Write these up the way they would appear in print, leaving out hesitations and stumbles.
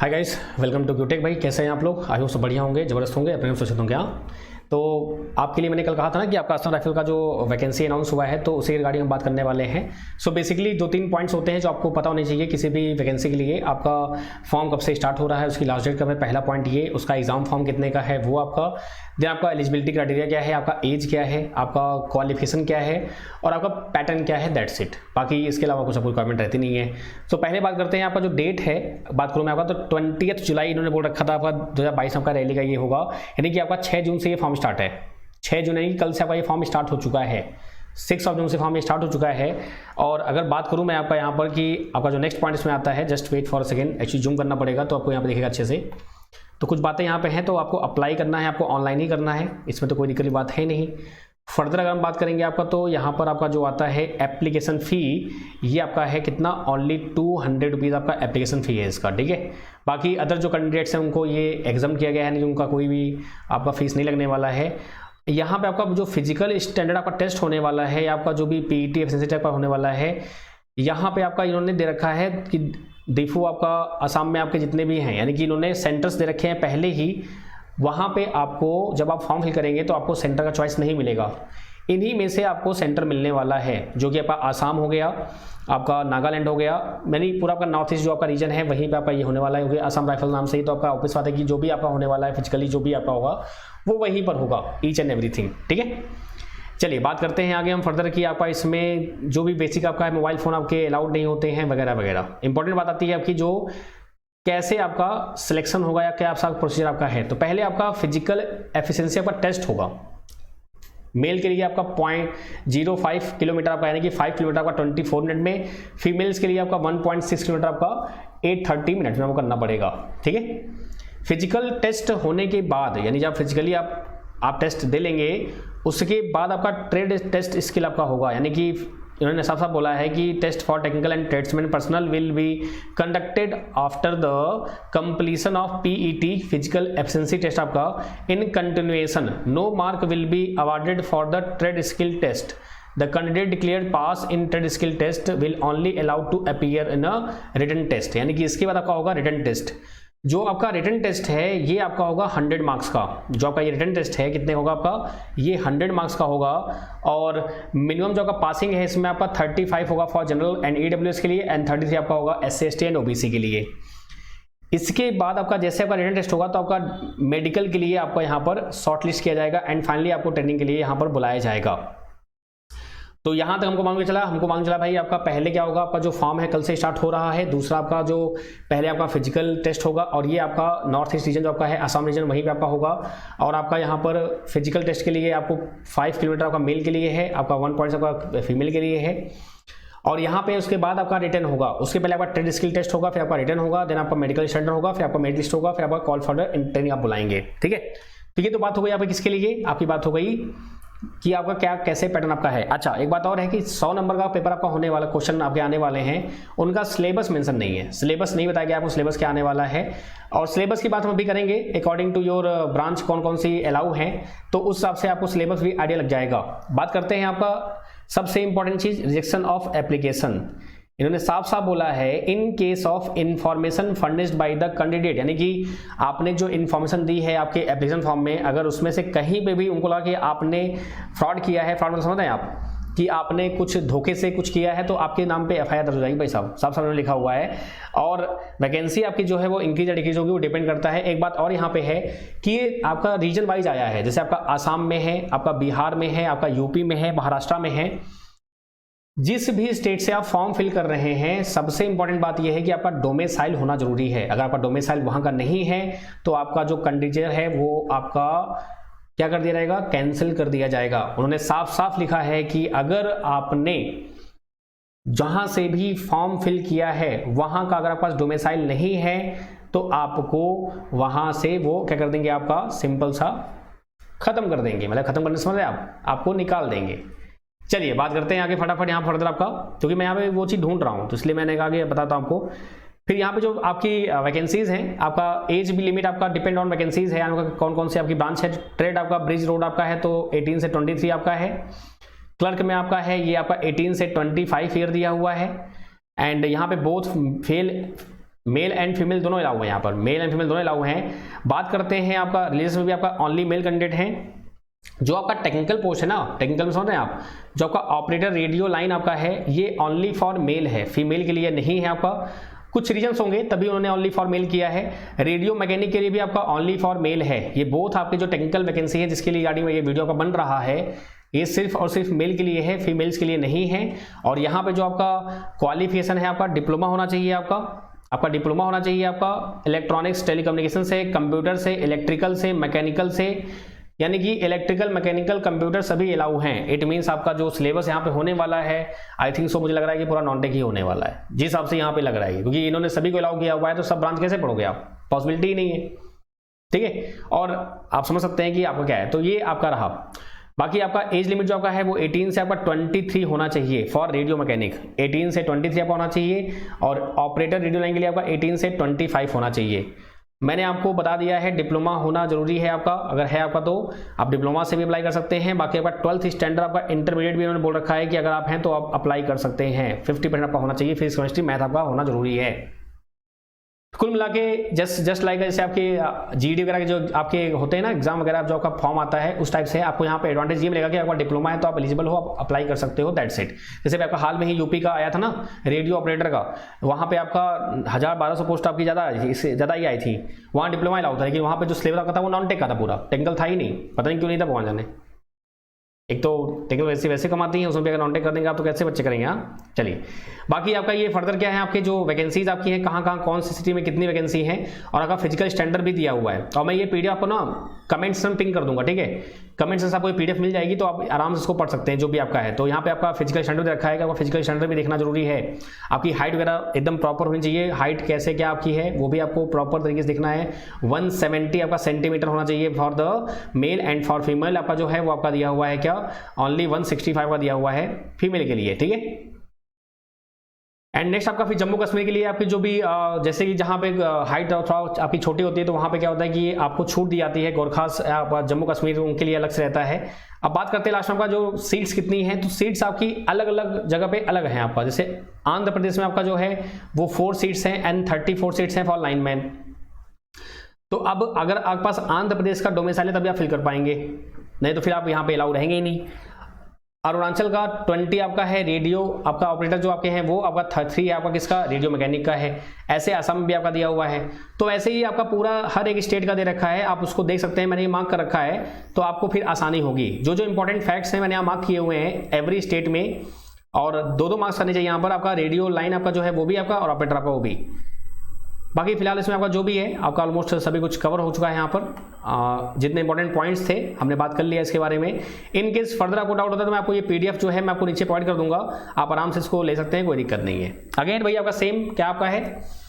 Hi guys, welcome to Qtech. भाई कैसे हैं आप लोग? आई होप सब बढ़िया होंगे, ज़बरदस्त होंगे, अपने सुरक्षित होंगे। हाँ, तो आपके लिए मैंने कल कहा था ना कि आपका असम राइफल का जो वैकेंसी अनाउंस हुआ है, तो उसी रिगार्डिंग हम बात करने वाले हैं। सो बेसिकली 2-3 पॉइंट्स होते हैं जो आपको पता होने चाहिए किसी भी वैकेंसी के लिए। आपका फॉर्म कब से स्टार्ट हो रहा है, उसकी लास्ट डेट कब है, पहला पॉइंट ये। उसका एग्जाम फॉर्म कितने का है वो आपका। देन आपका एलिजिबिलिटी क्राइटेरिया क्या है, आपका एज क्या है, आपका क्वालिफिकेशन क्या है और आपका पैटर्न क्या है, दैट्स इट। बाकी इसके अलावा कुछ रिक्वायरमेंट रहती नहीं है। सो पहले बात करते हैं आपका जो डेट है, बात करूँ मैं आपका, तो 20 जुलाई इन्होंने बोल रखा था आपका 2022 आपका रैली का ये होगा। यानी कि आपका 6 जून से ये फॉर्म स्टार्ट है। 6 जून यानी कल से आपका ये फॉर्म स्टार्ट हो चुका है। 6 जून से फॉर्म स्टार्ट हो चुका है। और अगर बात करूं मैं आपका यहाँ पर कि आपका जो नेक्स्ट पॉइंट इसमें आता है, just wait for a second, actually zoom करना पड़ेगा तो आपको यहाँ पे दिखेगा अच्छे से। तो कुछ बातें यहाँ पे हैं, तो आपको अप्लाई करना है, आपको ऑनलाइन ही करना है, इसमें तो कोई दिक्कत की बात है नहीं। फर्दर अगर हम बात करेंगे आपका, तो यहाँ पर आपका जो आता है एप्लीकेशन फ़ी, ये आपका है कितना, ओनली 200 रुपीज़ आपका एप्लीकेशन फ़ी है इसका, ठीक है। बाकी अदर जो कैंडिडेट्स हैं उनको ये एग्जाम किया गया है, नहीं उनका कोई भी आपका फीस नहीं लगने वाला है। यहाँ पे आपका जो फिजिकल स्टैंडर्ड आपका टेस्ट होने वाला है, आपका जो भी पीईटी एफिशिएंसी टाइप का होने वाला है, यहाँ पे आपका इन्होंने दे रखा है कि डिफो आपका असम में आपके जितने भी हैं, यानी कि इन्होंने सेंटर्स दे रखे हैं पहले ही। वहाँ पे आपको जब आप फॉर्म फिल करेंगे तो आपको सेंटर का चॉइस नहीं मिलेगा। इन्हीं में से आपको सेंटर मिलने वाला है, जो कि आपका आसाम हो गया, आपका नागालैंड हो गया, यानी पूरा आपका नॉर्थ ईस्ट जो आपका रीजन है वहीं पे आपका ये होने वाला है। क्योंकि असम राइफल नाम से ही तो आपका ऑब्वियस बात है कि जो भी आपका होने वाला है फिजिकली जो भी आपका होगा वो वहीं पर होगा, ईच एंड एवरीथिंग, ठीक है। चलिए बात करते हैं आगे हम फर्दर कि आपका इसमें जो भी बेसिक आपका है, मोबाइल फ़ोन आपके अलाउड नहीं होते हैं वगैरह वगैरह। इंपॉर्टेंट बात आती है आपकी जो कैसे आपका सिलेक्शन होगा या क्या आपका प्रोसीजर आपका है। तो पहले आपका फिजिकल एफिशिएंसी आपका टेस्ट होगा। मेल के लिए आपका 0.05 किलोमीटर आपका, यानी कि 5 किलोमीटर आपका 24 मिनट में। फीमेल्स के लिए आपका 1.6 किलोमीटर आपका 830 मिनट में आपको करना पड़ेगा, ठीक है। फिजिकल टेस्ट होने के बाद, यानी जब फिजिकली आप टेस्ट दे लेंगे, उसके बाद आपका ट्रेड टेस्ट स्किल आपका होगा। यानी कि इन्होंने साफ साफ बोला है कि test for technical and tradesman personnel will be conducted after the completion of PET physical efficiency test आपका in continuation. No mark will be awarded for the trade skill test. The candidate declared pass in trade skill test will only allowed to appear in a written test। यानी कि इसके बाद आपका होगा written test. जो आपका written test है ये आपका होगा 100 मार्क्स का। जो आपका ये रिटन टेस्ट है कितने होगा आपका, ये 100 मार्क्स का होगा। और मिनिमम जो आपका पासिंग है इसमें आपका 35 होगा फॉर जनरल एंड ईडब्ल्यूएस के लिए, एंड 33 आपका होगा एससी एसटी एंड ओबीसी के लिए। इसके बाद आपका जैसे आपका रिटन टेस्ट होगा तो आपका मेडिकल के लिए आपको यहाँ पर शॉर्ट लिस्ट किया जाएगा, एंड फाइनली आपको ट्रेनिंग के लिए यहाँ पर बुलाया जाएगा। तो यहाँ तक हमको मालूम चला भाई आपका पहले क्या होगा, आपका जो फॉर्म है कल से स्टार्ट हो रहा है। दूसरा आपका जो पहले आपका फिजिकल टेस्ट होगा, और ये आपका नॉर्थ ईस्ट रीजन जो आपका है, असम रीजन, वहीं पे आपका होगा। और आपका यहाँ पर फिजिकल टेस्ट के लिए आपको 5 किलोमीटर आपका मेल के लिए है, आपका 1 पॉइंट आपका फीमेल के लिए है। और यहाँ पे उसके बाद आपका रिटर्न होगा। उसके पहले आपका ट्रेड स्किल टेस्ट होगा, फिर आपका रिटर्न होगा, देन आपका मेडिकल स्टैंडर्ड होगा, फिर आपका मेरिट लिस्ट होगा, फिर आपका कॉल फॉर ट्रेनिंग आप बुलाएंगे, ठीक है। तो ये तो बात हो गई आपकी किसके लिए, आपकी बात हो गई कि आपका क्या कैसे पैटर्न आपका है। अच्छा, एक बात और है कि 100 नंबर का पेपर आपका होने वाला, क्वेश्चन आपके आने वाले हैं, उनका सिलेबस मेंशन नहीं है। सिलेबस नहीं बताया गया आपको सिलेबस क्या आने वाला है। और सिलेबस की बात हम अभी करेंगे अकॉर्डिंग टू योर ब्रांच कौन कौन सी अलाउ हैं, तो उस हिसाब से आपको सिलेबस भी आइडिया लग जाएगा। बात करते हैं आपका सबसे इंपॉर्टेंट चीज, रिजेक्शन ऑफ एप्लीकेशन। इन्होंने साफ साफ बोला है in case of information furnished by the candidate, यानी कि आपने जो इन्फॉर्मेशन दी है आपके एप्लीकेशन फॉर्म में, अगर उसमें से कहीं पे भी उनको लगा कि आपने फ्रॉड किया है, फ्रॉड मतलब समझते हैं आप कि आपने कुछ धोखे से कुछ किया है, तो आपके नाम पे एफआईआर दर्ज हो जाएगी भाई साहब, साफ साफ लिखा हुआ है। और वैकेंसी आपकी जो है वो इंक्रीज या डिक्रीज होगी, वो डिपेंड करता है। एक बात और यहाँ पे है कि आपका रीजन वाइज आया है, जैसे आपका आसाम में है, आपका बिहार में है, आपका यूपी में है, महाराष्ट्र में है। जिस भी स्टेट से आप फॉर्म फिल कर रहे हैं, सबसे इंपॉर्टेंट बात यह है कि आपका डोमिसाइल होना जरूरी है। अगर आपका डोमिसाइल वहां का नहीं है तो आपका जो कंडीशन है वो आपका क्या कर दिया जाएगा, कैंसिल कर दिया जाएगा। उन्होंने साफ साफ लिखा है कि अगर आपने जहां से भी फॉर्म फिल किया है वहां का अगर आपके पास डोमिसाइल नहीं है तो आपको वहां से वो क्या कर देंगे, आपका सिंपल सा खत्म कर देंगे। मतलब खत्म करने समझ रहे आप, आपको निकाल देंगे। चलिए बात करते हैं आगे फटाफट यहाँ फर्दर आपका, क्योंकि मैं यहाँ पे वो चीज़ ढूंढ रहा हूँ तो इसलिए मैंने कहा कि बताता हूँ आपको। फिर यहाँ पे जो आपकी वैकेंसीज हैं, आपका एज भी लिमिट आपका डिपेंड ऑन वैकेंसीज है, यानी कौन कौन सी आपकी ब्रांच है। ट्रेड आपका ब्रिज रोड आपका है तो 18 से 23 आपका है। क्लर्क में आपका है ये आपका 18 से 25 ईयर दिया हुआ है। एंड यहाँ पे बोथ मेल एंड फीमेल दोनों अलाउ है यहाँ पर, मेल एंड फीमेल दोनों अलाउ हैं। बात करते हैं आपका रिलीजियस में भी आपका ओनली मेल कैंडिडेट है। जो आपका टेक्निकल पोस्ट है ना, टेक्निकल में समझ रहे हैं आप, जो आपका ऑपरेटर रेडियो लाइन आपका है ये ओनली फॉर मेल है, फीमेल के लिए नहीं है आपका। कुछ रीजंस होंगे तभी उन्होंने ओनली फॉर मेल किया है। रेडियो मैकेनिक के लिए भी आपका ओनली फॉर मेल है। ये बोथ आपके जो टेक्निकल वैकेंसी है जिसके लिए गाड़ी में ये वीडियो का बन रहा है, ये सिर्फ और सिर्फ मेल के लिए है, फीमेल्स के लिए नहीं है। और यहाँ पे जो आपका क्वालिफिकेशन है आपका डिप्लोमा होना चाहिए, आपका डिप्लोमा होना चाहिए आपका इलेक्ट्रॉनिक्स टेलीकम्युनिकेशन से, कंप्यूटर से, इलेक्ट्रिकल से, मैकेनिकल से, यानी कि इलेक्ट्रिकल, मैकेनिकल, कंप्यूटर सभी अलाउ हैं। इट मीन्स आपका जो सिलेबस यहाँ पे होने वाला है आई थिंक सो मुझे लग रहा है कि पूरा नॉन टेक ही होने वाला है, जिस हिसाब से यहाँ पे लग रहा है, क्योंकि इन्होंने सभी को अलाउ किया हुआ है तो सब ब्रांच कैसे पढ़ोगे आप, पॉसिबिलिटी ही नहीं है, ठीक है। और आप समझ सकते हैं कि आपका क्या है। तो ये आपका रहा। बाकी आपका एज लिमिट जो आपका है वो 18 से आपका 23 होना चाहिए फॉर रेडियो मैकेनिक, 18 से 23 आपका होना चाहिए। और ऑपरेटर रेडियो लाइन के लिए आपका 18 से 25 होना चाहिए। मैंने आपको बता दिया है डिप्लोमा होना जरूरी है आपका, अगर है आपका तो आप डिप्लोमा से भी अप्लाई कर सकते हैं। बाकी आपका 12th स्टैंडर्ड आपका इंटरमीडिएट भी उन्होंने बोल रखा है कि अगर आप हैं तो आप अप्लाई कर सकते हैं। 50% आपका होना चाहिए, फिजिक्स केमिस्ट्री मैथ आपका होना जरूरी है। कुल मिला के जस्ट लाइक जैसे आपके जीडी वगैरह के जो आपके होते हैं ना एग्जाम वगैरह, जो आपका फॉर्म आता है उस टाइप से आपको यहाँ पे एडवांटेज ये मिलेगा कि आपका डिप्लोमा है तो आप एलिजिबल हो, आप अप्लाई कर सकते हो, दैट्स इट। जैसे आपका हाल में ही यूपी का आया था ना रेडियो ऑपरेटर का, वहाँ पे आपका 1000-1200 पोस्ट आपकी ज़्यादा, इससे ज़्यादा ही आई थी। वहाँ डिप्लोमा अलाउ था, लेकिन वहाँ पे जो सिलेबस आपका था वो नॉन टेक का था, पूरा टेक्निकल था ही नहीं, पता नहीं क्यों नहीं था भगवान जाने। एक तो टेक्निकल वैसे कमाती हैं, उसमें भी अगर नॉन टेक कर देंगे आप तो कैसे बच्चे करेंगे। हाँ चलिए, बाकी आपका ये फर्दर क्या है, आपके जो वैकेंसीज आपकी हैं कहाँ कौन सी सिटी में कितनी वैकेंसी है, और आपका फिजिकल स्टैंडर्ड भी दिया हुआ है। और मैं ये पीडीएफ आपको ना कमेंट्स में पिंग कर दूंगा, ठीक है। कमेंट्स से आपको ये पीडीएफ मिल जाएगी तो आप आराम से इसको पढ़ सकते हैं जो भी आपका है। तो यहाँ पे आपका फिजिकल स्टैंडर्ड रखा है, आपका फिजिकल स्टैंडर्ड भी देखना जरूरी है। आपकी हाइट वगैरह एकदम प्रॉपर होनी चाहिए, हाइट कैसे क्या आपकी है वो भी आपको प्रॉपर तरीके से देखना है। 170 आपका सेंटीमीटर होना चाहिए for the male, and for female आपका जो है वो आपका दिया हुआ है क्या, ओनली 165 का दिया हुआ है फीमेल के लिए, ठीक है। एंड नेक्स्ट आपका फिर जम्मू कश्मीर के लिए आपकी जो भी जैसे कि जहाँ पे हाइट थोड़ा आपकी छोटी होती है तो वहाँ पे क्या होता है कि आपको छूट दी जाती है, गोरखास जम्मू कश्मीर उनके लिए अलग से रहता है। अब बात करते हैं लास्ट में आपका जो सीट्स कितनी है, तो सीट्स आपकी अलग अलग जगह पे अलग हैं आपका। जैसे आंध्र प्रदेश में आपका जो है वो 4 सीट्स हैं एंड 34 सीट्स हैं फॉर लाइनमैन। तो अब अगर आपके पास आंध्र प्रदेश का डोमिसाइल है तभी आप फिल कर पाएंगे, नहीं तो फिर आप यहाँ पे अलाउ रहेंगे ही नहीं। अरुणाचल का 20 आपका है रेडियो आपका ऑपरेटर जो आपके हैं वो आपका 3 है आपका किसका, रेडियो मैकेनिक का है। ऐसे असम में भी आपका दिया हुआ है। तो ऐसे ही आपका पूरा हर एक स्टेट का दे रखा है, आप उसको देख सकते हैं, मैंने ये मार्क कर रखा है तो आपको फिर आसानी होगी। जो जो इंपॉर्टेंट फैक्ट्स हैं मैंने यहाँ मार्क किए हुए हैं एवरी स्टेट में, और 2-2 मार्क्स करने चाहिए यहाँ पर। आपका रेडियो लाइन आपका जो है वो भी आपका, और ऑपरेटर आपका वो भी। बाकी फिलहाल इसमें आपका जो भी है आपका ऑलमोस्ट सभी कुछ कवर हो चुका है यहाँ पर। जितने इंपॉर्टेंट पॉइंट्स थे हमने बात कर लिया इसके बारे में। इन केस फर्दर आपको डाउट होता है तो मैं आपको ये पीडीएफ जो है मैं आपको नीचे प्रोवाइड कर दूंगा, आप आराम से इसको ले सकते हैं, कोई दिक्कत नहीं है। अगेन भैया आपका सेम क्या आपका है,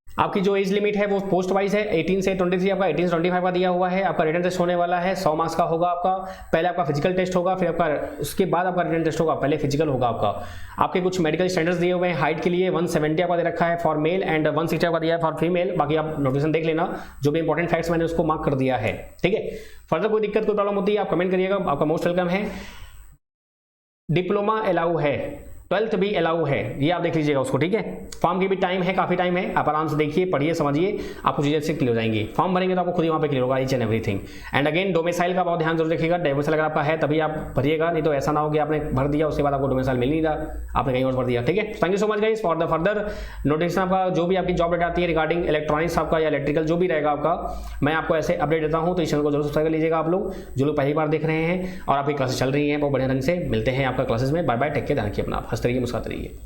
आपकी जो एज लिमिट है वो पोस्ट वाइज है, 18 से 23 आपका 18 से 25 का दिया हुआ है। आपका रिटन टेस्ट होने वाला है, 100 मार्क्स का होगा आपका। पहले आपका फिजिकल टेस्ट होगा, फिर आपका उसके बाद आपका रिटन टेस्ट होगा, पहले फिजिकल होगा आपका। आपके कुछ मेडिकल स्टैंडर्ड्स दिए हुए हैं। हाइट के लिए 170 आपका दे रखा है फॉर मेल एंड 160 आपका दिया है फॉर फीमेल। बाकी आप नोटिफिकेशन देख लेना, जो भी इंपॉर्टेंट फैक्ट्स मैंने उसको मार्क कर दिया है, ठीक है। फर्दर कोई दिक्कत कोई प्रॉब्लम होती है आप कमेंट करिएगा, आपका मोस्ट वेलकम है। डिप्लोमा अलाउ है, 12th भी अलाउ है, ये आप देख लीजिएगा उसको, ठीक है। फॉर्म की भी टाइम है, काफी टाइम है, आप आराम से देखिए, पढ़िए, समझिए, आपको चीजें से क्लियर हो जाएंगी। फॉर्म भरेंगे तो आपको खुद ही वहाँ पे क्लियर होगा each and everything. And again domicile का बहुत ध्यान जरूर रखिएगा, डोमिसाइल अगर आपका है तभी आप भरिएगा, नहीं तो ऐसा ना हो कि आपने भर दिया उसके बाद आपको डोमिसाइल मिल नहीं रहा, आपने कहीं और भर दिया, ठीक है। Thank you so much guys for the further notification. आपका जो भी आपकी जॉब अपडेट आती है रिगार्डिंग इलेक्ट्रॉनिक्स आपका या इलेक्ट्रिकल जो भी रहेगा आपका, मैं आपको ऐसे अपडेट देता हूँ, तो इस चैनल को जरूर सब्सक्राइब कर लीजिएगा आप लोग जो लोग पहली बार देख रहे हैं। और आपकी क्लासेस चल रही हैं बहुत बढ़िया ढंग से, मिलते हैं आपका क्लासेस में। बाय बाय, टेक केयर, ध्यान रखिए अपना, हंसते रहिए, मुस्कुराते रहिए।